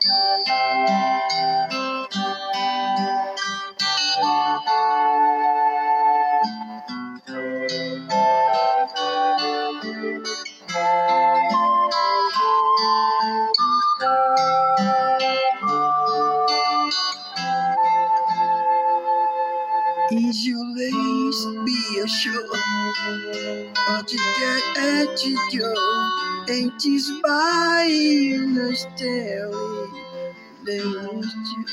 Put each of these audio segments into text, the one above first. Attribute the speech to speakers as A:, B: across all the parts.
A: Is your lace be assured of the dead at your door? Ain't you spying the stairway? There's you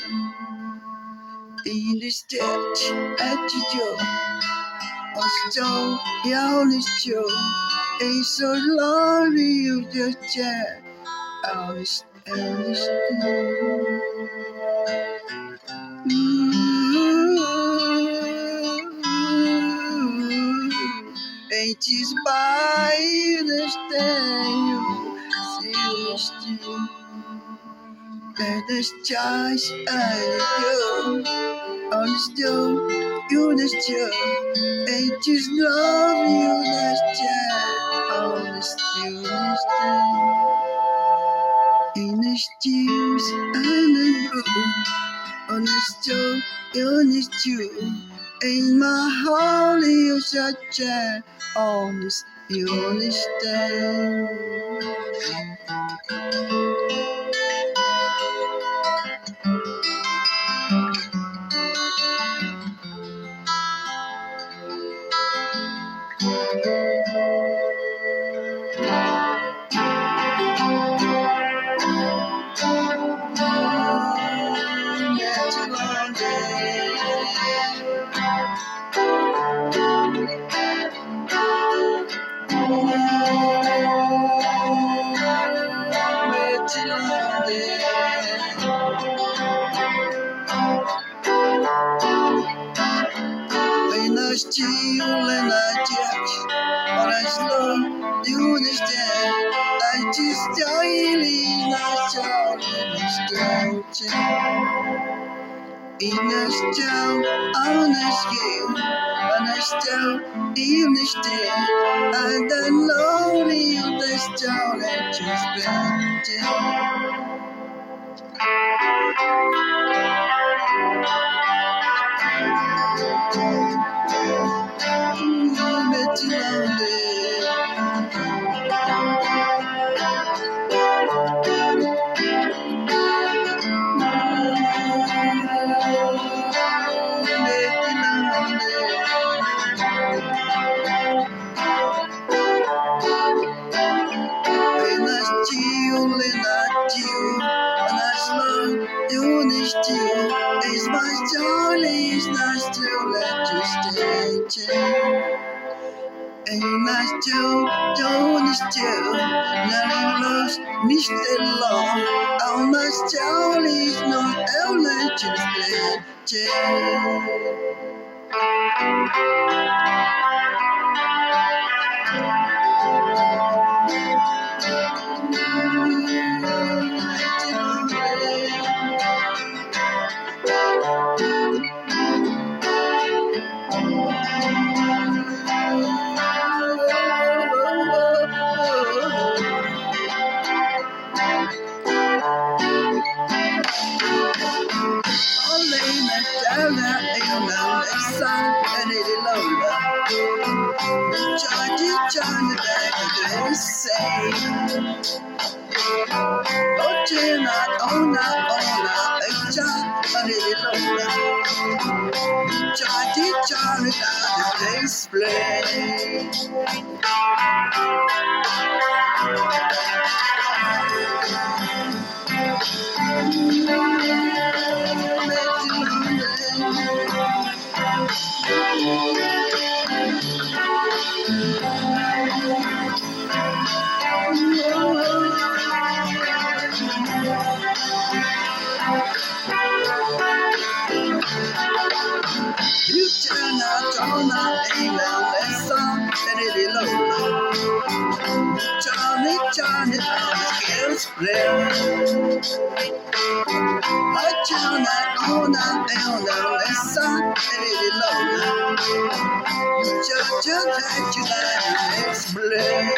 A: in the stretch at your door. A stone, honest Joe. Ain't so lonely you just chat. Honest. Ain't you by the stand you see and the choice I do on the stone, you the stone. Ain't just love you the chat on the stone. In the stews and the blue on the stone, on the stew. Ain't my holy you such a honest, you understand. Steal and I judge, but I slow, you understand. I just daily not shouting, in the stone, on the scale, on the stone, in the steel, and the lonely the stone that just been. It's my jolly, it's nice to let you stay. Ain't nice to, don't still, nothing lost, Mr. Law. How much jolly is not, I'll let you stay. Johnny back say, oh, Jenna, oh, not, Johnny, Johnny, Johnny, display. You turn out on that email, let's on it low. Johnny, skills play. I turn that on that let's on it low. Just that you like explain.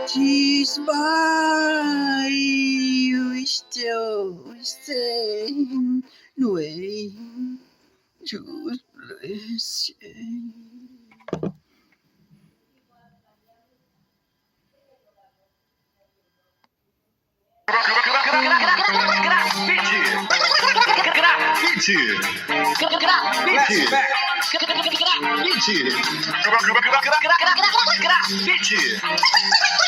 A: She's by you still staying away to listen.
B: Grafite.